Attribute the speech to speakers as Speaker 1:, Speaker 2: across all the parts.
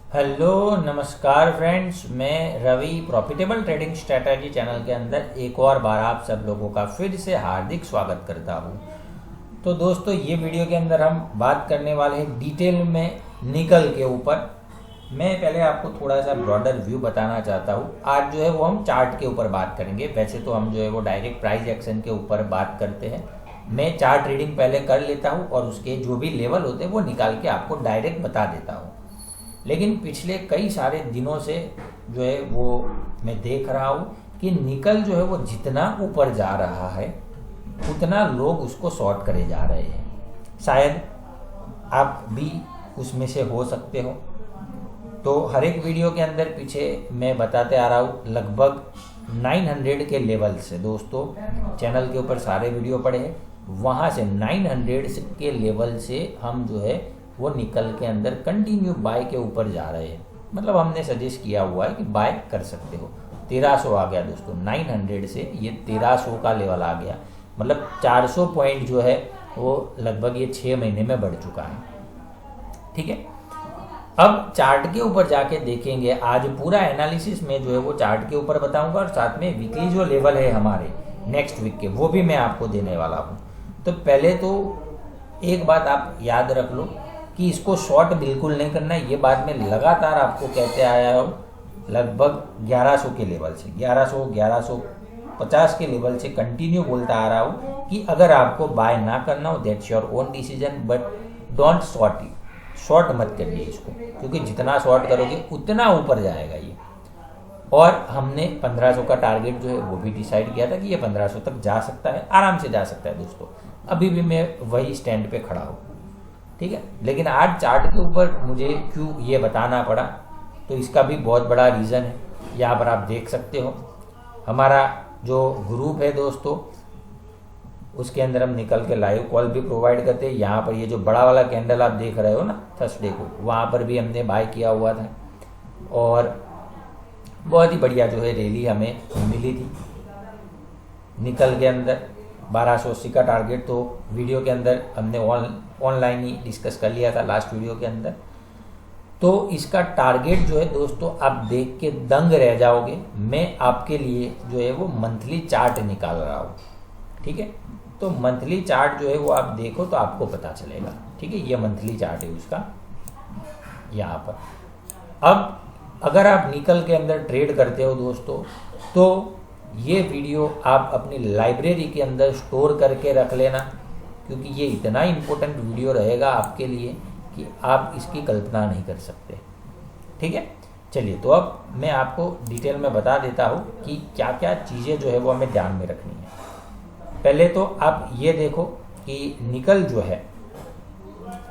Speaker 1: Hello नमस्कार friends, मैं Ravi profitable trading strategy channel के अंदर एक और बार आप सब लोगों का फिर से हार्दिक स्वागत करता हूं। तो दोस्तों, ये वीडियो के अंदर हम बात करने वाले हैं डिटेल में निकल के ऊपर। मैं पहले आपको थोड़ा सा ब्रॉडर व्यू बताना चाहता हूं। आज जो है वो हम चार्ट के ऊपर बात करेंगे। वैसे तो हम जो है वो डायरेक्ट प्राइस एक्शन के ऊपर बात करते हैं। मैं चार्ट रीडिंग पहले कर लेता हूँ और उसके जो भी लेवल होते हैं वो निकाल के आपको डायरेक्ट बता देता हूँ। लेकिन पिछले कई सारे दिनों से जो है वो मैं देख रहा हूँ कि निकल जो है वो जितना ऊपर जा रहा है उतना लोग उसको शॉर्ट करे जा रहे हैं। शायद आप भी उसमें से हो सकते हो। तो हर एक वीडियो के अंदर पीछे मैं बताते आ रहा हूँ लगभग 900 के लेवल से। दोस्तों, चैनल के ऊपर सारे वीडियो पड़े हैं, वहाँ से 900 के लेवल से हम जो है वो निकल के अंदर कंटिन्यू बाय के ऊपर जा रहे हैं। मतलब हमने सजेस्ट किया हुआ है कि बाय कर सकते हो। 1300 आ गया दोस्तों, 900 से ये 1300 का लेवल आ गया। मतलब 400 पॉइंट जो है वो लगभग ये 6 महीने में बढ़ चुका है। ठीक है, अब चार्ट के ऊपर जाके देखेंगे। आज पूरा एनालिसिस में जो है वो चार्ट के ऊपर बताऊंगा और साथ में वीकली जो लेवल है हमारे नेक्स्ट वीक के वो भी मैं आपको देने वाला हूँ। तो पहले तो एक बात आप याद रख लो कि इसको शॉर्ट बिल्कुल नहीं करना है। ये बात मैं लगातार आपको कहते आया हूँ लगभग 1100 के लेवल से, 1100 1150 के लेवल से कंटिन्यू बोलता आ रहा हूँ कि अगर आपको बाय ना करना हो that's your own decision, but don't short it. Short मत करिए इसको, क्योंकि जितना शॉर्ट करोगे उतना ऊपर जाएगा ये। और हमने 1500 का टारगेट जो है वो भी डिसाइड किया था कि ये 1500 तक जा सकता है, आराम से जा सकता है दोस्तों। अभी भी मैं वही स्टैंड पे खड़ा हूँ। ठीक है, लेकिन आज चार्ट के ऊपर मुझे क्यों ये बताना पड़ा, तो इसका भी बहुत बड़ा रीज़न है। यहाँ पर आप देख सकते हो हमारा जो ग्रुप है दोस्तों, उसके अंदर हम निकल के लाइव कॉल भी प्रोवाइड करते हैं। यहाँ पर ये जो बड़ा वाला कैंडल आप देख रहे हो ना थर्सडे को, वहाँ पर भी हमने बाय किया हुआ था और बहुत ही बढ़िया जो है रैली हमें मिली थी निकल के अंदर। 1280 का टारगेट तो वीडियो के अंदर हमने ऑनलाइन ही डिस्कस कर लिया था लास्ट वीडियो के अंदर। तो इसका टारगेट जो है दोस्तों आप देख के दंग रह जाओगे। मैं आपके लिए जो है वो मंथली चार्ट निकाल रहा हूँ। ठीक है, तो मंथली चार्ट जो है वो आप देखो तो आपको पता चलेगा। ठीक है, ये मंथली चार्ट है उसका यहाँ पर। अब अगर आप निकल के अंदर ट्रेड करते हो दोस्तों, तो ये वीडियो आप अपनी लाइब्रेरी के अंदर स्टोर करके रख लेना, क्योंकि ये इतना इम्पोर्टेंट वीडियो रहेगा आपके लिए कि आप इसकी कल्पना नहीं कर सकते। ठीक है, चलिए तो अब मैं आपको डिटेल में बता देता हूँ कि क्या क्या चीज़ें जो है वो हमें ध्यान में रखनी है। पहले तो आप ये देखो कि निकल जो है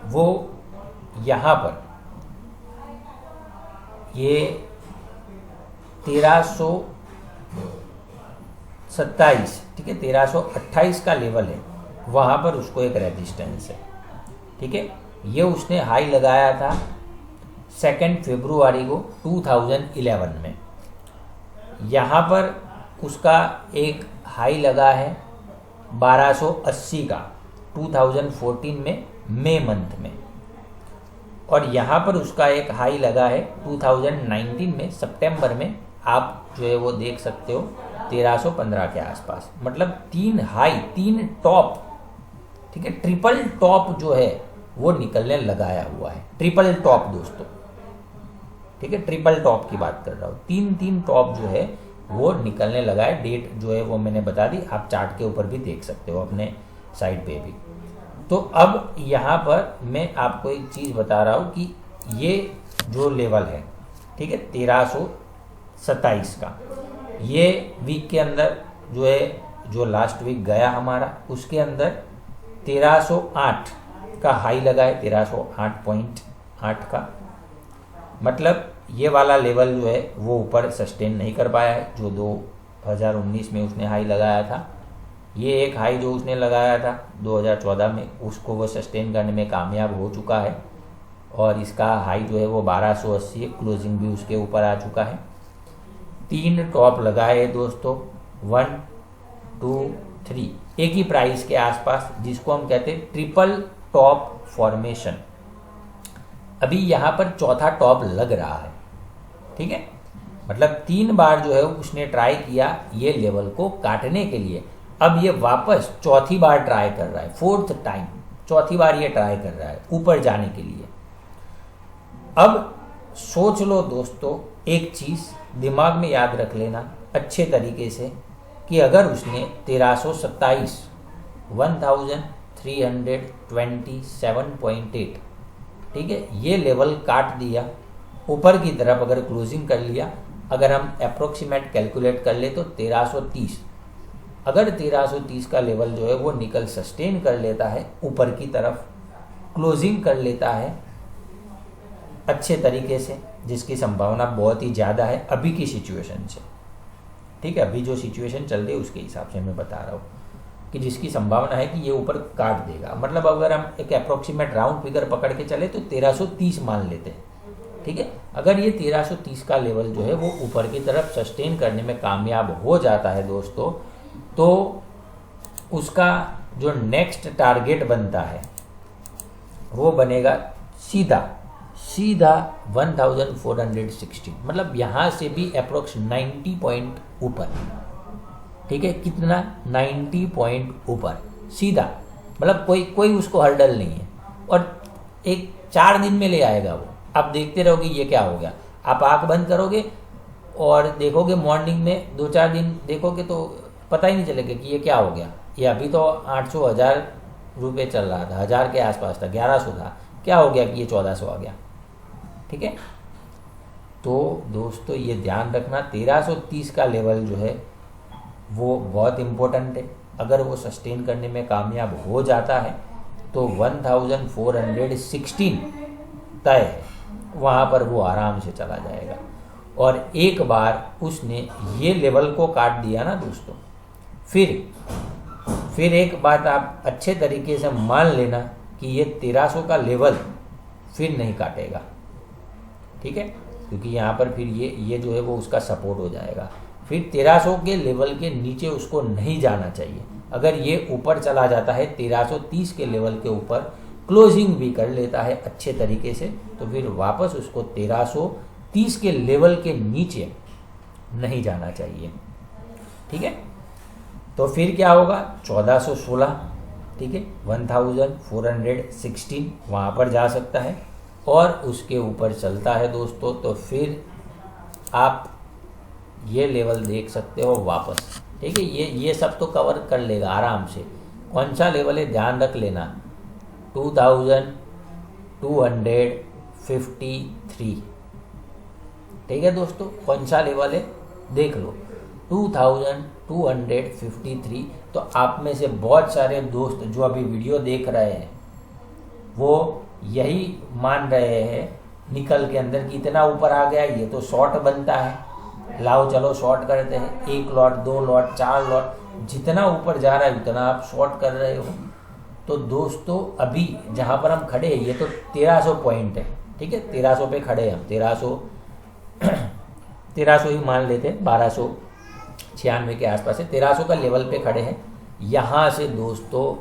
Speaker 1: वो यहाँ पर ये 1327, ठीक है, 1328 का लेवल है, वहाँ पर उसको एक रेजिस्टेंस है। ठीक है, ये उसने हाई लगाया था 2 फरवरी को 2011 में। यहाँ पर उसका एक हाई लगा है 1280 का 2014 में मई मंथ में, और यहाँ पर उसका एक हाई लगा है 2019 में सितंबर में। आप जो है वो देख सकते हो 1315 के आसपास। मतलब 3 हाई 3 टॉप, ठीक है, ट्रिपल टॉप जो है वो निकलने लगाया हुआ है। ट्रिपल टॉप दोस्तों, ठीक है, ट्रिपल टॉप की बात कर रहा हूँ। 3 टॉप जो है वो निकलने लगा है। डेट जो है वो मैंने बता दी, आप चार्ट के ऊपर भी देख सकते हो अपने साइड पे भी। तो अब यहाँ पर मैं आपको एक चीज़ बता रहा हूँ कि ये जो लेवल है, ठीक है, 1327 का, ये वीक के अंदर जो है, जो लास्ट वीक गया हमारा, उसके अंदर 1308 का हाई लगा है, 1308.8 का। मतलब ये वाला लेवल जो है वो ऊपर सस्टेन नहीं कर पाया है, जो 2019 में उसने हाई लगाया था। ये एक हाई जो उसने लगाया था 2014 में, उसको वो सस्टेन करने में कामयाब हो चुका है, और इसका हाई जो है वो 1280 है। क्लोजिंग भी उसके ऊपर आ चुका है। 3 टॉप लगाए दोस्तों, 1 2 3, एक ही प्राइस के आसपास, जिसको हम कहते हैं ट्रिपल टॉप फॉर्मेशन। अभी यहाँ पर चौथा टॉप लग रहा है, ठीक है। मतलब 3 बार जो है उसने ट्राई किया ये लेवल को काटने के लिए। अब ये वापस चौथी बार ट्राई कर रहा है, 4th टाइम, चौथी बार ये ट्राई कर रहा है ऊपर जाने के लिए। अब सोच लो दोस्तों, एक चीज़ दिमाग में याद रख लेना अच्छे तरीके से कि अगर उसने 1327 1327.8, ठीक है, ये लेवल काट दिया ऊपर की तरफ, अगर क्लोजिंग कर लिया, अगर हम अप्रोक्सीमेट कैलकुलेट कर ले तो 1330, अगर 1330 का लेवल जो है वो निकल सस्टेन कर लेता है, ऊपर की तरफ क्लोजिंग कर लेता है अच्छे तरीके से, जिसकी संभावना बहुत ही ज़्यादा है अभी की सिचुएशन से, ठीक है। अभी जो सिचुएशन चल रही है उसके हिसाब से मैं बता रहा हूँ कि जिसकी संभावना है कि ये ऊपर काट देगा। मतलब अगर हम एक अप्रोक्सीमेट राउंड फिगर पकड़ के चले तो 1330 मान लेते हैं, ठीक है। अगर ये 1330 का लेवल जो है वो ऊपर की तरफ सस्टेन करने में कामयाब हो जाता है दोस्तों, तो उसका जो नेक्स्ट टारगेट बनता है वो बनेगा सीधा 1416, मतलब यहाँ से भी अप्रोक्स 90 पॉइंट ऊपर, ठीक है। कितना? 90 पॉइंट ऊपर सीधा, मतलब कोई उसको हर्डल नहीं है, और एक 4 दिन में ले आएगा वो। आप देखते रहोगे ये क्या हो गया, आप आंख बंद करोगे और देखोगे मॉर्निंग में 2-4 दिन देखोगे तो पता ही नहीं चलेगा कि ये क्या हो गया। ये अभी तो 800-1000 रुपये चल रहा था, 1000 के आसपास था, 1100 था, क्या हो गया कि ये 1400 आ गया, ठीक है। तो दोस्तों ये ध्यान रखना 1330 का लेवल जो है वो बहुत इम्पोर्टेंट है। अगर वो सस्टेन करने में कामयाब हो जाता है तो 1416 तय है, वहाँ पर वो आराम से चला जाएगा। और एक बार उसने ये लेवल को काट दिया ना दोस्तों, फिर एक बात आप अच्छे तरीके से मान लेना कि ये 1300 का लेवल फिर नहीं काटेगा, ठीक है, क्योंकि यहाँ पर फिर ये जो है वो उसका सपोर्ट हो जाएगा। फिर 1300 के लेवल के नीचे उसको नहीं जाना चाहिए। अगर ये ऊपर चला जाता है 1330 के लेवल के ऊपर, क्लोजिंग भी कर लेता है अच्छे तरीके से, तो फिर वापस उसको 1330 के लेवल के नीचे नहीं जाना चाहिए, ठीक है। तो फिर क्या होगा? 1416, ठीक है, 1416 वहाँ पर जा सकता है और उसके ऊपर चलता है दोस्तों, तो फिर आप ये लेवल देख सकते हो वापस, ठीक है। ये सब तो कवर कर लेगा आराम से। कौन सा लेवल है ध्यान रख लेना, 2253, ठीक है दोस्तों। कौन सा लेवल है देख लो, 2253। तो आप में से बहुत सारे दोस्त जो अभी वीडियो देख रहे हैं वो यही मान रहे हैं निकल के अंदर कि इतना ऊपर आ गया, ये तो शॉर्ट बनता है, लाओ चलो शॉर्ट करते हैं, 1 लॉट 2 लॉट 4 लॉट, जितना ऊपर जा रहा है उतना आप शॉर्ट कर रहे हो। तो दोस्तों अभी जहाँ पर हम खड़े हैं ये तो 1300 पॉइंट है, ठीक है, 1300 पे खड़े हैं हम, 1300 ही मान लेते हैं, 1296 के आसपास है, 1300 का लेवल पे खड़े हैं। यहाँ से दोस्तों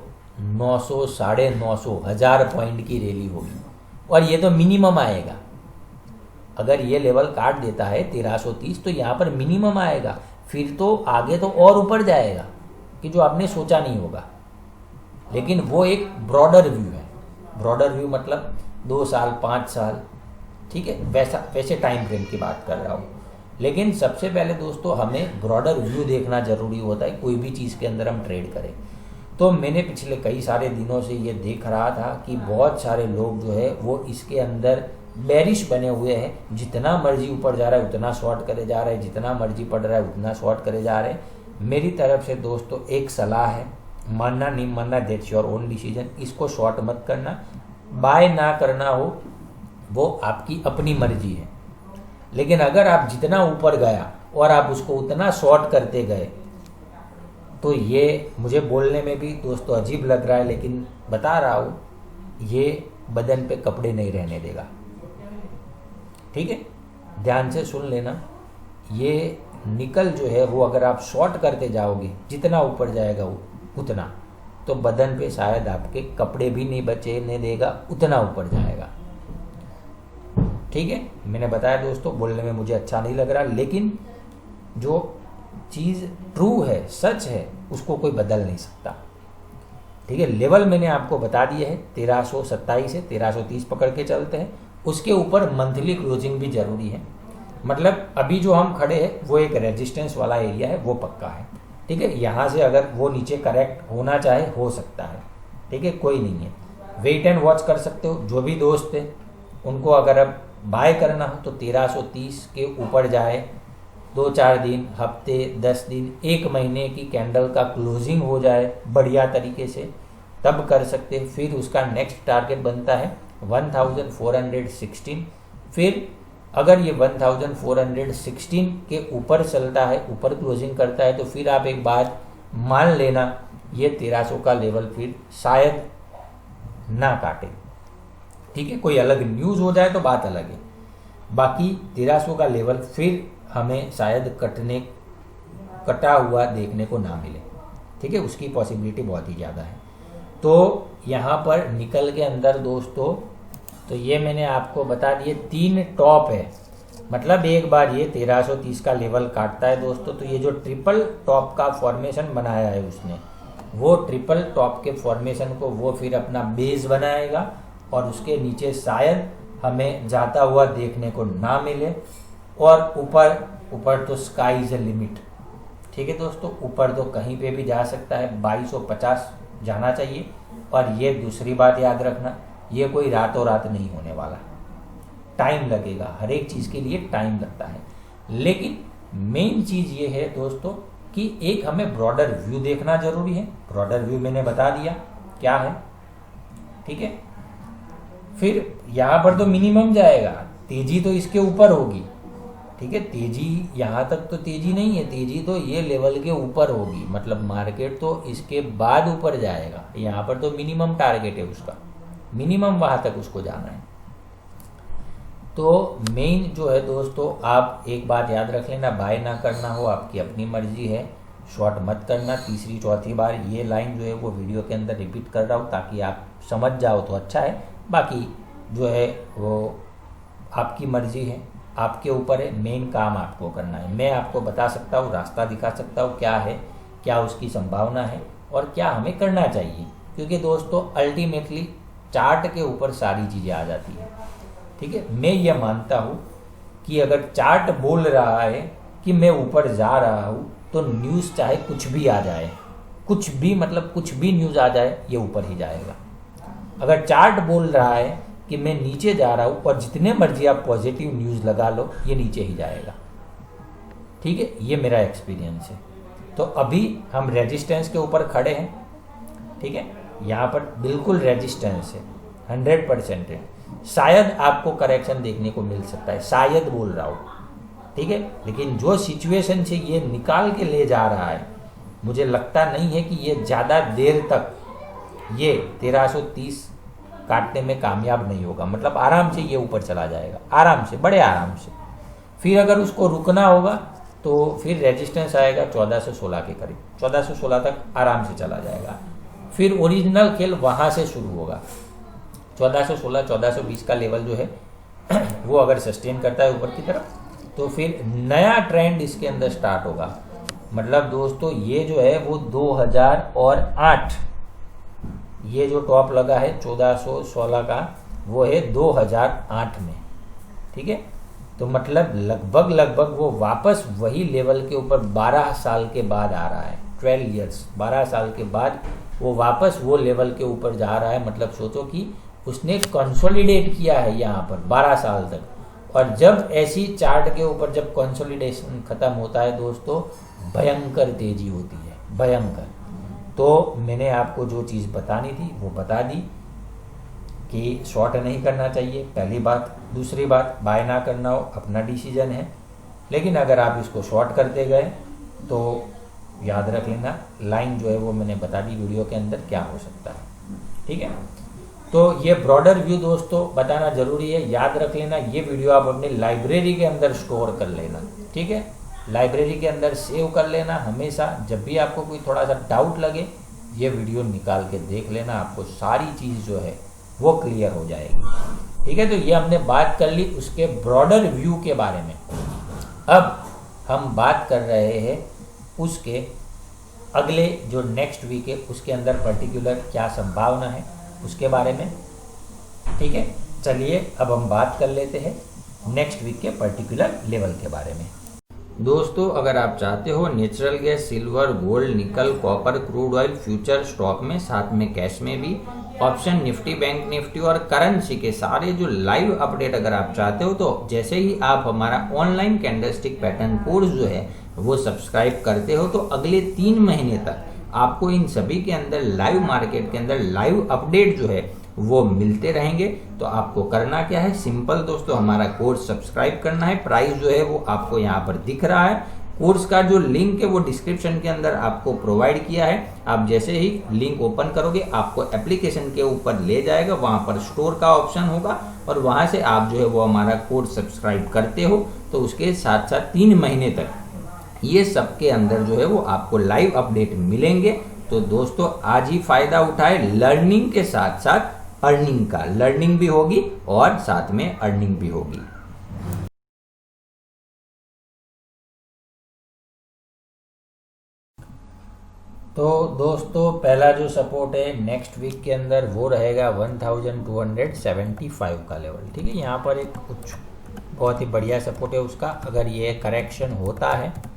Speaker 1: 900, 950, 1000 पॉइंट की रैली होगी, और ये तो मिनिमम आएगा। अगर ये लेवल काट देता है 1330 तो यहाँ पर मिनिमम आएगा, फिर तो आगे तो और ऊपर जाएगा कि जो आपने सोचा नहीं होगा। लेकिन वो एक ब्रॉडर व्यू है, ब्रॉडर व्यू मतलब 2 साल 5 साल, ठीक है, वैसे टाइम फ्रेम की बात कर रहा हूँ। लेकिन सबसे पहले दोस्तों हमें ब्रॉडर व्यू देखना जरूरी होता है कोई भी चीज़ के अंदर हम ट्रेड करें। तो मैंने पिछले कई सारे दिनों से ये देख रहा था कि बहुत सारे लोग जो है वो इसके अंदर बेरिश बने हुए हैं, जितना मर्जी ऊपर जा रहा है उतना शॉर्ट करे जा रहे हैं, जितना मर्जी पड़ रहा है उतना शॉर्ट करे जा रहे हैं। मेरी तरफ से दोस्तों एक सलाह है, मानना नहीं मानना दैट्स योर ओन डिसीजन, इसको शॉर्ट मत करना, बाय ना करना हो वो आपकी अपनी मर्जी है। लेकिन अगर आप जितना ऊपर गया और आप उसको उतना शॉर्ट करते गए तो ये मुझे बोलने में भी दोस्तों अजीब लग रहा है, लेकिन बता रहा हूँ ये बदन पे कपड़े नहीं रहने देगा, ठीक है। ध्यान से सुन लेना, ये निकल जो है वो अगर आप शॉर्ट करते जाओगे जितना ऊपर जाएगा वो उतना, तो बदन पे शायद आपके कपड़े भी नहीं बचने देगा, उतना ऊपर जाएगा। ठीक है, मैंने बताया दोस्तों, बोलने में मुझे अच्छा नहीं लग रहा, लेकिन जो चीज़ ट्रू है, सच है, उसको कोई बदल नहीं सकता। ठीक है, लेवल मैंने आपको बता दिए है, 1327 से 1330 पकड़ के चलते हैं। उसके ऊपर मंथली क्लोजिंग भी जरूरी है। मतलब अभी जो हम खड़े हैं वो एक रेजिस्टेंस वाला एरिया है, वो पक्का है। ठीक है, यहाँ से अगर वो नीचे करेक्ट होना चाहे हो सकता है। ठीक है, कोई नहीं है, वेट एंड वॉच कर सकते हो। जो भी दोस्त है उनको अगर अब बाय करना हो तो 1330 के ऊपर जाए, 2-4 दिन, हफ्ते, 10 दिन, 1 महीने की कैंडल का क्लोजिंग हो जाए बढ़िया तरीके से, तब कर सकते हैं। फिर उसका नेक्स्ट टारगेट बनता है 1416। फिर अगर ये 1416 के ऊपर चलता है, ऊपर क्लोजिंग करता है, तो फिर आप एक बात मान लेना, ये 1300 का लेवल फिर शायद ना काटे। ठीक है, कोई अलग न्यूज़ हो जाए तो बात अलग है, बाकी 1300 का लेवल फिर हमें शायद कटा हुआ देखने को ना मिले। ठीक है, उसकी पॉसिबिलिटी बहुत ही ज़्यादा है। तो यहाँ पर निकल के अंदर दोस्तों, तो ये मैंने आपको बता दिए 3 टॉप है। मतलब एक बार ये 1330 का लेवल काटता है दोस्तों, तो ये जो ट्रिपल टॉप का फॉर्मेशन बनाया है उसने, वो ट्रिपल टॉप के फॉर्मेशन को वो फिर अपना बेस बनाएगा, और उसके नीचे शायद हमें जाता हुआ देखने को ना मिले। और ऊपर तो स्काई इज ए लिमिट। ठीक है दोस्तों, ऊपर तो कहीं पे भी जा सकता है, 2250 जाना चाहिए। और ये दूसरी बात याद रखना, ये कोई रातों रात नहीं होने वाला, टाइम लगेगा, हर एक चीज़ के लिए टाइम लगता है। लेकिन मेन चीज़ ये है दोस्तों कि एक हमें ब्रॉडर व्यू देखना जरूरी है। ब्रॉडर व्यू मैंने बता दिया क्या है। ठीक है, फिर यहाँ पर तो मिनिमम जाएगा, तेजी तो इसके ऊपर होगी। ठीक है, तेजी यहाँ तक तो तेजी नहीं है, तेजी तो ये लेवल के ऊपर होगी, मतलब मार्केट तो इसके बाद ऊपर जाएगा। यहाँ पर तो मिनिमम टारगेट है उसका, मिनिमम वहां तक उसको जाना है। तो मेन जो है दोस्तों, आप एक बात याद रख लेना, बाय ना करना हो आपकी अपनी मर्जी है, शॉर्ट मत करना। तीसरी चौथी बार ये लाइन जो है वो वीडियो के अंदर रिपीट कर रहा हूँ ताकि आप समझ जाओ तो अच्छा है, बाकी जो है वो आपकी मर्जी है, आपके ऊपर है। मेन काम आपको करना है। मैं आपको बता सकता हूँ, रास्ता दिखा सकता हूँ, क्या है, क्या उसकी संभावना है और क्या हमें करना चाहिए, क्योंकि दोस्तों अल्टीमेटली चार्ट के ऊपर सारी चीज़ें आ जाती है। ठीक है, मैं ये मानता हूँ कि अगर चार्ट बोल रहा है कि मैं ऊपर जा रहा हूँ, तो न्यूज़ चाहे कुछ भी आ जाए, कुछ भी मतलब कुछ भी न्यूज़ आ जाए, ये ऊपर ही जाएगा। अगर चार्ट बोल रहा है कि मैं नीचे जा रहा हूँ, और जितने मर्जी आप पॉजिटिव न्यूज़ लगा लो, ये नीचे ही जाएगा। ठीक है, ये मेरा एक्सपीरियंस है। तो अभी हम रेजिस्टेंस के ऊपर खड़े हैं। ठीक है, यहाँ पर बिल्कुल रेजिस्टेंस है, 100% है। शायद आपको करेक्शन देखने को मिल सकता है, शायद बोल रहा हूँ। ठीक है, लेकिन जो सिचुएशन से ये निकाल के ले जा रहा है, मुझे लगता नहीं है कि ये ज़्यादा देर तक ये 1330 काटने में कामयाब नहीं होगा। मतलब आराम से ये ऊपर चला जाएगा, आराम से, बड़े आराम से। फिर अगर उसको रुकना होगा तो फिर रेजिस्टेंस आएगा 1416 के करीब, 1416 तक आराम से चला जाएगा। फिर ओरिजिनल खेल वहाँ से शुरू होगा। 1416 1420 का लेवल जो है वो अगर सस्टेन करता है ऊपर की तरफ, तो फिर नया ट्रेंड इसके अंदर स्टार्ट होगा। मतलब दोस्तों ये जो है वो 2008, ये जो टॉप लगा है 1416 का, वो है 2008 में। ठीक है, तो मतलब लगभग वो वापस वही लेवल के ऊपर 12 साल के बाद आ रहा है। 12 ईयर्स, 12 साल के बाद वो वापस वो लेवल के ऊपर जा रहा है। मतलब सोचो कि उसने कंसोलिडेट किया है यहाँ पर 12 साल तक। और जब ऐसी चार्ट के ऊपर जब कंसोलिडेशन खत्म होता है दोस्तों, भयंकर तेजी होती है, भयंकर। तो मैंने आपको जो चीज़ बतानी थी वो बता दी कि शॉर्ट नहीं करना चाहिए, पहली बात। दूसरी बात, बाय ना करना हो अपना डिसीजन है, लेकिन अगर आप इसको शॉर्ट करते गए तो याद रख लेना, लाइन जो है वो मैंने बता दी वीडियो के अंदर क्या हो सकता है। ठीक है, तो ये ब्रॉडर व्यू दोस्तों बताना जरूरी है, याद रख लेना। ये वीडियो आप अपनी लाइब्रेरी के अंदर स्टोर कर लेना। ठीक है, लाइब्रेरी के अंदर सेव कर लेना हमेशा। जब भी आपको कोई थोड़ा सा डाउट लगे, ये वीडियो निकाल के देख लेना, आपको सारी चीज़ जो है वो क्लियर हो जाएगी। ठीक है, तो ये हमने बात कर ली उसके ब्रॉडर व्यू के बारे में। अब हम बात कर रहे हैं उसके अगले जो नेक्स्ट वीक है उसके अंदर पर्टिकुलर क्या संभावना है उसके बारे में। ठीक है, चलिए अब हम बात कर लेते हैं नेक्स्ट वीक के पर्टिकुलर लेवल के बारे में। दोस्तों, अगर आप चाहते हो नेचुरल गैस, सिल्वर, गोल्ड, निकल, copper, crude oil future stock में, साथ में कैश में भी, ऑप्शन, निफ्टी, बैंक निफ्टी और करेंसी के सारे जो लाइव अपडेट अगर आप चाहते हो, तो जैसे ही आप हमारा ऑनलाइन कैंडलस्टिक पैटर्न कोर्स जो है वो सब्सक्राइब करते हो, तो अगले 3 महीने तक आपको इन सभी के अंदर लाइव मार्केट के अंदर लाइव अपडेट जो है वो मिलते रहेंगे। तो आपको करना क्या है, सिंपल दोस्तों, हमारा कोर्स सब्सक्राइब करना है। प्राइस जो है वो आपको यहाँ पर दिख रहा है। कोर्स का जो लिंक है वो डिस्क्रिप्शन के अंदर आपको प्रोवाइड किया है। आप जैसे ही लिंक ओपन करोगे आपको एप्लीकेशन के ऊपर ले जाएगा, वहां पर स्टोर का ऑप्शन होगा और वहां से आप जो है वो हमारा कोर्स सब्सक्राइब करते हो, तो उसके साथ साथ 3 महीने तक ये सबके अंदर जो है वो आपको लाइव अपडेट मिलेंगे। तो दोस्तों, आज ही फायदा उठाए, लर्निंग के साथ साथ अर्निंग का, लर्निंग भी होगी और साथ में अर्निंग भी होगी। तो दोस्तों, पहला जो सपोर्ट है नेक्स्ट वीक के अंदर वो रहेगा 1275 का लेवल। ठीक है, यहाँ पर एक कुछ बहुत ही बढ़िया सपोर्ट है उसका। अगर ये करेक्शन होता है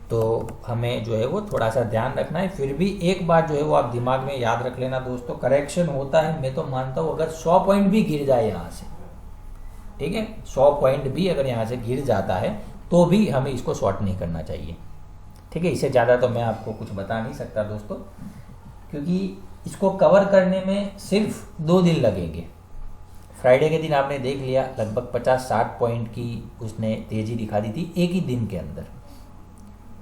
Speaker 1: तो हमें जो है वो थोड़ा सा ध्यान रखना है। फिर भी एक बार जो है वो आप दिमाग में याद रख लेना दोस्तों, करेक्शन होता है, मैं तो मानता हूँ अगर 100 पॉइंट भी गिर जाए यहाँ से, ठीक है, 100 पॉइंट भी अगर यहाँ से गिर जाता है तो भी हमें इसको शॉर्ट नहीं करना चाहिए। ठीक है, इससे ज़्यादा तो मैं आपको कुछ बता नहीं सकता दोस्तों, क्योंकि इसको कवर करने में सिर्फ 2 दिन लगेंगे। फ्राइडे के दिन आपने देख लिया लगभग 50-60 पॉइंट की उसने तेजी दिखा दी थी एक ही दिन के अंदर,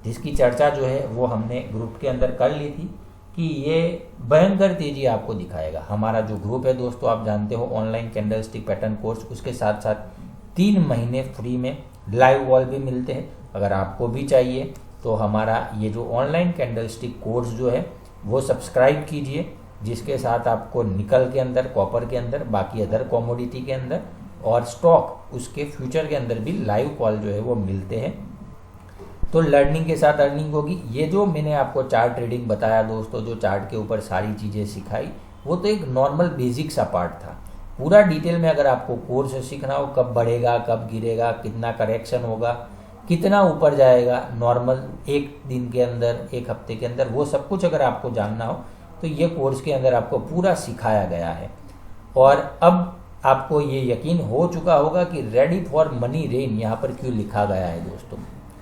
Speaker 1: जिसकी चर्चा जो है वो हमने ग्रुप के अंदर कर ली थी कि ये भयंकर तेजी आपको दिखाएगा। हमारा जो ग्रुप है दोस्तों, आप जानते हो, ऑनलाइन कैंडलस्टिक पैटर्न कोर्स, उसके साथ साथ 3 महीने फ्री में लाइव वॉल भी मिलते हैं। अगर आपको भी चाहिए तो हमारा ये जो ऑनलाइन कैंडलस्टिक कोर्स जो है वो सब्सक्राइब कीजिए, जिसके साथ आपको निकल के अंदर, कॉपर के अंदर, बाकी अदर कॉमोडिटी के अंदर और स्टॉक उसके फ्यूचर के अंदर भी लाइव कॉल जो है वो मिलते हैं। तो लर्निंग के साथ अर्निंग होगी। ये जो मैंने आपको चार्ट ट्रेडिंग बताया दोस्तों, जो चार्ट के ऊपर सारी चीज़ें सिखाई, वो तो एक नॉर्मल बेसिक सा पार्ट था। पूरा डिटेल में अगर आपको कोर्स सीखना हो, कब बढ़ेगा, कब गिरेगा, कितना करेक्शन होगा, कितना ऊपर जाएगा नॉर्मल एक दिन के अंदर, एक हफ्ते के अंदर, वो सब कुछ अगर आपको जानना हो तो ये कोर्स के अंदर आपको पूरा सिखाया गया है। और अब आपको ये यकीन हो चुका होगा कि रेडी फॉर मनी रेन यहाँ पर क्यों लिखा गया है दोस्तों।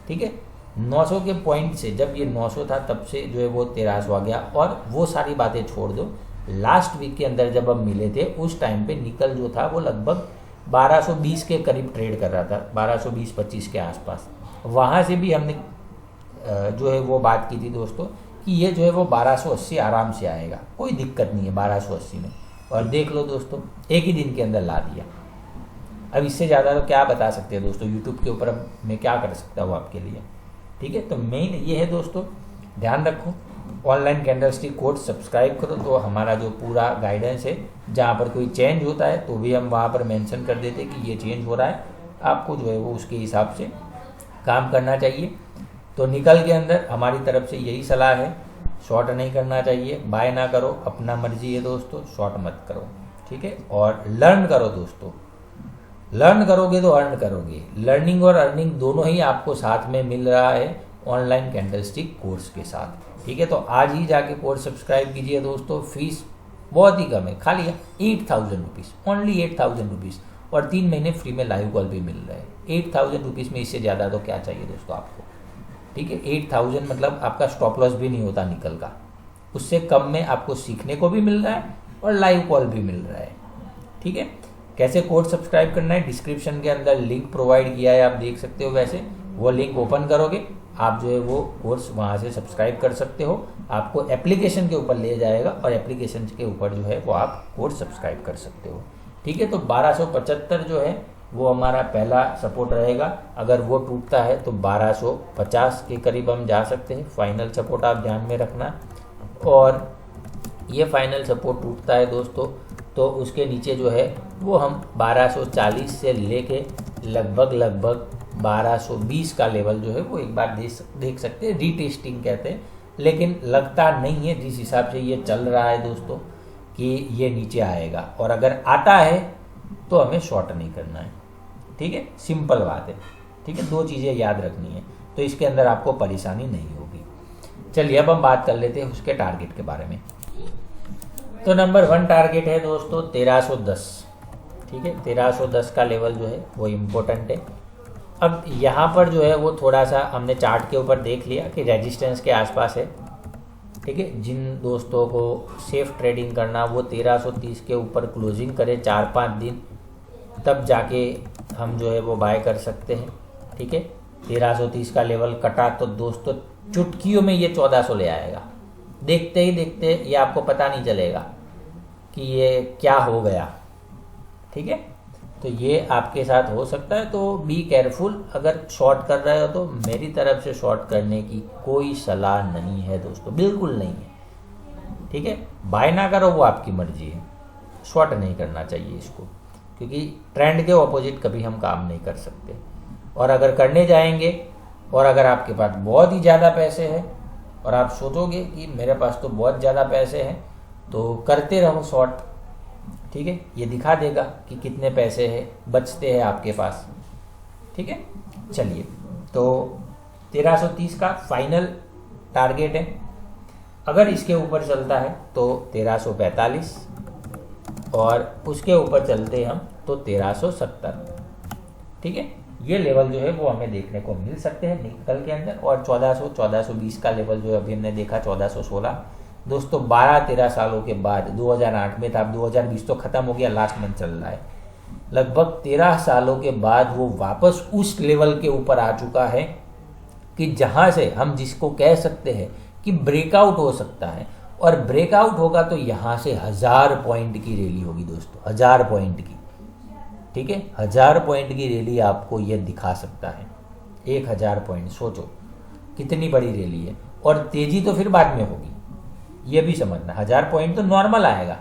Speaker 1: ठीक है, 900 के पॉइंट से, जब ये 900 था तब से जो है वो 1300 आ गया। और वो सारी बातें छोड़ दो, लास्ट वीक के अंदर जब हम मिले थे उस टाइम पे निकल जो था वो लगभग 1220 के करीब ट्रेड कर रहा था, 1220-25 के आसपास। वहाँ से भी हमने जो है वो बात की थी दोस्तों कि ये जो है वो 1280 आराम से आएगा, कोई दिक्कत नहीं है 1280 में। और देख लो दोस्तों, एक ही दिन के अंदर ला दिया। अब इससे ज़्यादा तो क्या बता सकते हैं दोस्तों, यूट्यूब के ऊपर अब मैं क्या कर सकता हूँ आपके लिए। ठीक है, तो मेन ये है दोस्तों, ध्यान रखो, ऑनलाइन कैंडलस्टिक कोर्स सब्सक्राइब करो तो हमारा जो पूरा गाइडेंस है, जहाँ पर कोई चेंज होता है तो भी हम वहाँ पर मेंशन कर देते कि ये चेंज हो रहा है, आपको जो है वो उसके हिसाब से काम करना चाहिए। तो निकल के अंदर हमारी तरफ से यही सलाह है, शॉर्ट नहीं करना चाहिए, बाय ना करो, अपना मर्जी है दोस्तों, शॉर्ट मत करो। ठीक है, और लर्न करो दोस्तों, लर्न करोगे तो अर्न करोगे। लर्निंग और अर्निंग दोनों ही आपको साथ में मिल रहा है ऑनलाइन कैंडलस्टिक कोर्स के साथ। ठीक है, तो आज ही जाके कोर्स सब्सक्राइब कीजिए दोस्तों। फीस बहुत ही कम है, खाली 8000 रुपीज़, ओनली 8000 रुपीज़, और 3 महीने फ्री में लाइव कॉल भी मिल रहा है। 8000 रुपीज़ में इससे ज़्यादा तो क्या चाहिए दोस्तों आपको। ठीक है, 8000 मतलब आपका स्टॉप लॉस भी नहीं होता निकल का, उससे कम में आपको सीखने को भी मिल रहा है और लाइव कॉल भी मिल रहा है। ठीक है, कैसे कोर्स सब्सक्राइब करना है, डिस्क्रिप्शन के अंदर लिंक प्रोवाइड किया है, आप देख सकते हो। वैसे वो लिंक ओपन करोगे आप जो है वो कोर्स वहाँ से सब्सक्राइब कर सकते हो, आपको एप्लीकेशन के ऊपर ले जाएगा और एप्लीकेशन के ऊपर जो है वो आप कोर्स सब्सक्राइब कर सकते हो। ठीक है, तो 1275 जो है वो हमारा पहला सपोर्ट रहेगा। अगर वो टूटता है तो 1250 के करीब हम जा सकते हैं, फाइनल सपोर्ट आप ध्यान में रखना। और ये फाइनल सपोर्ट टूटता है दोस्तों तो उसके नीचे जो है वो हम 1240 से लेके लगभग 1220 का लेवल जो है वो एक बार देख सकते हैं। रीटेस्टिंग कहते हैं, लेकिन लगता नहीं है जिस हिसाब से ये चल रहा है दोस्तों कि ये नीचे आएगा, और अगर आता है तो हमें शॉर्ट नहीं करना है। ठीक है, सिंपल बात है। ठीक है, 2 चीज़ें याद रखनी है, तो इसके अंदर आपको परेशानी नहीं होगी। चलिए अब हम बात कर लेते हैं उसके टारगेट के बारे में। तो नंबर 1 टारगेट है दोस्तों 1310। ठीक है, 1310 का लेवल जो है वो इम्पोर्टेंट है। अब यहाँ पर जो है वो थोड़ा सा हमने चार्ट के ऊपर देख लिया कि रेजिस्टेंस के आसपास है। ठीक है, जिन दोस्तों को सेफ ट्रेडिंग करना वो 1330 के ऊपर क्लोजिंग करे 4-5 दिन, तब जाके हम जो है वो बाय कर सकते हैं। ठीक है, 1330 का लेवल कटा तो दोस्तों चुटकियों में ये 1400 ले आएगा। देखते ही देखते ये आपको पता नहीं चलेगा कि ये क्या हो गया। ठीक है, तो ये आपके साथ हो सकता है, तो बी केयरफुल। अगर शॉर्ट कर रहे हो तो मेरी तरफ से शॉर्ट करने की कोई सलाह नहीं है दोस्तों, बिल्कुल नहीं है। ठीक है, बाय ना करो वो आपकी मर्जी है, शॉर्ट नहीं करना चाहिए इसको, क्योंकि ट्रेंड के ऑपोजिट कभी हम काम नहीं कर सकते। और अगर करने जाएंगे और अगर आपके पास बहुत ही ज़्यादा पैसे हैं और आप सोचोगे कि मेरे पास तो बहुत ज़्यादा पैसे हैं, तो करते रहो शॉर्ट। ठीक है, ये दिखा देगा कि कितने पैसे हैं बचते हैं आपके पास। ठीक है, चलिए तो 1330 का फाइनल टारगेट है। अगर इसके ऊपर चलता है तो 1345 और उसके ऊपर चलते हम तो 1370। ठीक है, ये लेवल जो है वो हमें देखने को मिल सकते हैं निकल के अंदर। और 1420 का लेवल जो अभी हमने देखा 1416 दोस्तों 12-13 सालों के बाद, 2008 में था, अब 2020 तो खत्म हो गया, लास्ट मंथ चल रहा है। लगभग 13 सालों के बाद वो वापस उस लेवल के ऊपर आ चुका है कि जहां से हम जिसको कह सकते हैं कि ब्रेकआउट हो सकता है। और ब्रेकआउट होगा तो यहां से 1000 पॉइंट की रैली होगी दोस्तों, 1000 पॉइंट की। ठीक है, 1000 पॉइंट की रैली आपको यह दिखा सकता है। 1000 पॉइंट, सोचो कितनी बड़ी रैली है। और तेजी तो फिर बाद में होगी, ये भी समझना। 1000 पॉइंट तो नॉर्मल आएगा।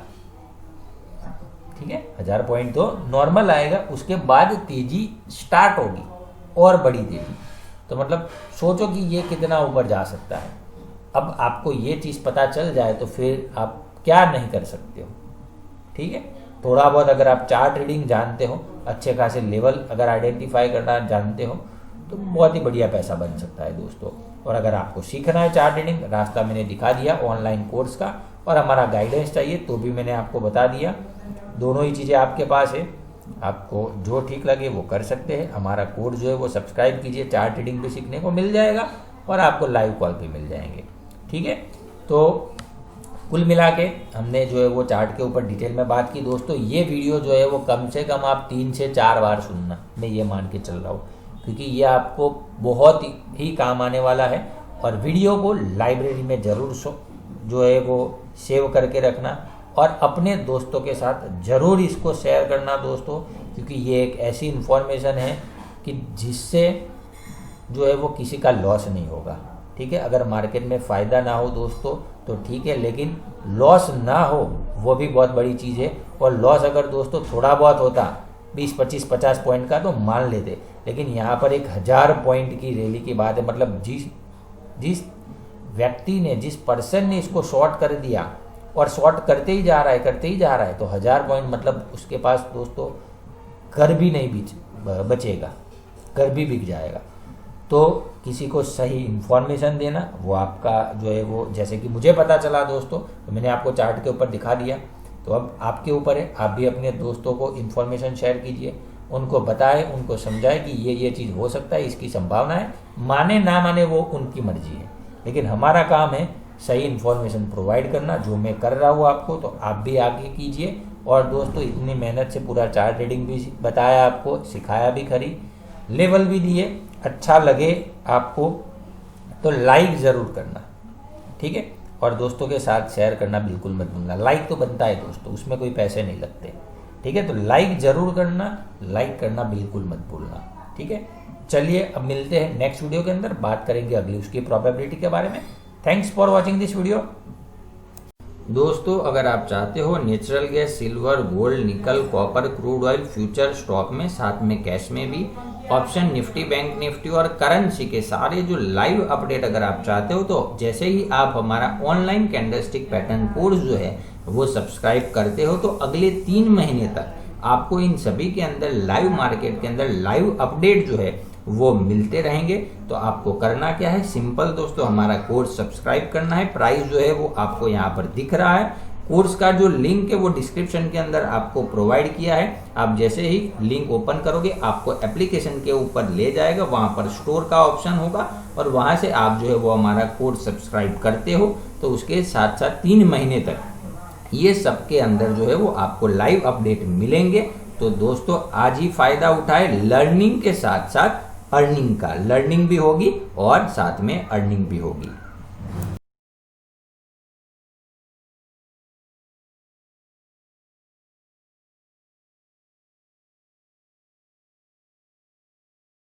Speaker 1: ठीक है, 1000 पॉइंट तो नॉर्मल आएगा, उसके बाद तेजी स्टार्ट होगी और बड़ी तेजी। तो मतलब सोचो कि ये कितना ऊपर जा सकता है। अब आपको ये चीज़ पता चल जाए तो फिर आप क्या नहीं कर सकते हो। ठीक है, थोड़ा बहुत अगर आप चार्ट रीडिंग जानते हो, अच्छे खासे लेवल अगर आइडेंटिफाई करना जानते हो, तो बहुत ही बढ़िया पैसा बन सकता है दोस्तों। और अगर आपको सीखना है चार्ट रीडिंग, रास्ता मैंने दिखा दिया ऑनलाइन कोर्स का, और हमारा गाइडेंस चाहिए तो भी मैंने आपको बता दिया। दोनों ही चीज़ें आपके पास है, आपको जो ठीक लगे वो कर सकते हैं। हमारा कोर्स जो है वो सब्सक्राइब कीजिए, चार्ट रीडिंग भी सीखने को मिल जाएगा और आपको लाइव कॉल भी मिल जाएंगे। ठीक है, तो कुल मिला के हमने जो है वो चार्ट के ऊपर डिटेल में बात की दोस्तों। ये वीडियो जो है वो कम से कम आप 3 से 4 बार सुनना, मैं ये मान के चल रहा हूँ, क्योंकि ये आपको बहुत ही काम आने वाला है। और वीडियो को लाइब्रेरी में ज़रूर जो है वो सेव करके रखना और अपने दोस्तों के साथ ज़रूर इसको शेयर करना दोस्तों, क्योंकि ये एक ऐसी इन्फॉर्मेशन है कि जिससे जो है वो किसी का लॉस नहीं होगा। ठीक है, अगर मार्केट में फ़ायदा ना हो दोस्तों तो ठीक है, लेकिन लॉस ना हो वो भी बहुत बड़ी चीज़ है। और लॉस अगर दोस्तों थोड़ा बहुत होता 20, 25, 50 पॉइंट का तो मान लेते, लेकिन यहाँ पर 1000 पॉइंट की रैली की बात है। मतलब जिस व्यक्ति ने, जिस पर्सन ने इसको शॉर्ट कर दिया और शॉर्ट करते ही जा रहा है तो 1000 पॉइंट मतलब उसके पास दोस्तों घर भी नहीं बचेगा, घर भी बिक जाएगा। तो किसी को सही इन्फॉर्मेशन देना वो आपका जो है वो, जैसे कि मुझे पता चला दोस्तों, तो मैंने आपको चार्ट के ऊपर दिखा दिया। तो अब आपके ऊपर है, आप भी अपने दोस्तों को इन्फॉर्मेशन शेयर कीजिए, उनको बताएं, उनको समझाएं कि ये चीज़ हो सकता है, इसकी संभावना है। माने ना माने वो उनकी मर्जी है, लेकिन हमारा काम है सही इन्फॉर्मेशन प्रोवाइड करना, जो मैं कर रहा हूँ आपको, तो आप भी आगे कीजिए। और दोस्तों इतनी मेहनत से पूरा चार्ट रीडिंग भी बताया आपको, सिखाया भी खरी, लेवल भी दिए। अच्छा लगे आपको तो लाइक ज़रूर करना। ठीक है, और दोस्तों के साथ शेयर करना बिल्कुल मत भूलना। लाइक तो बनता है दोस्तों, उसमें कोई पैसे नहीं लगते। ठीक है, तो लाइक ज़रूर करना, लाइक करना बिल्कुल मत भूलना। ठीक है, चलिए अब मिलते हैं नेक्स्ट वीडियो के अंदर, बात करेंगे अगली उसकी प्रोबेबिलिटी के बारे में। Thanks for watching this video. दोस्तों अगर आप चाहते हो नेचुरल गैस, सिल्वर, गोल्ड, निकल, copper, crude oil future stock में, साथ में कैश में भी, ऑप्शन, निफ्टी, बैंक निफ्टी और करेंसी के सारे जो लाइव अपडेट अगर आप चाहते हो, तो जैसे ही आप हमारा ऑनलाइन कैंडलस्टिक पैटर्न कोर्स जो है वो सब्सक्राइब करते हो, तो अगले 3 महीने तक आपको इन सभी के अंदर लाइव मार्केट के अंदर लाइव अपडेट जो है वो मिलते रहेंगे। तो आपको करना क्या है, सिंपल दोस्तों, हमारा कोर्स सब्सक्राइब करना है। प्राइस जो है वो आपको यहाँ पर दिख रहा है। कोर्स का जो लिंक है वो डिस्क्रिप्शन के अंदर आपको प्रोवाइड किया है। आप जैसे ही लिंक ओपन करोगे आपको एप्लीकेशन के ऊपर ले जाएगा, वहां पर स्टोर का ऑप्शन होगा और वहां से आप जो है वो हमारा कोर्स सब्सक्राइब करते हो, तो उसके साथ साथ 3 महीने तक ये सबके अंदर जो है वो आपको लाइव अपडेट मिलेंगे। तो दोस्तों आज ही फायदा उठाए, लर्निंग के साथ साथ अर्निंग का, लर्निंग भी होगी और साथ में अर्निंग भी होगी।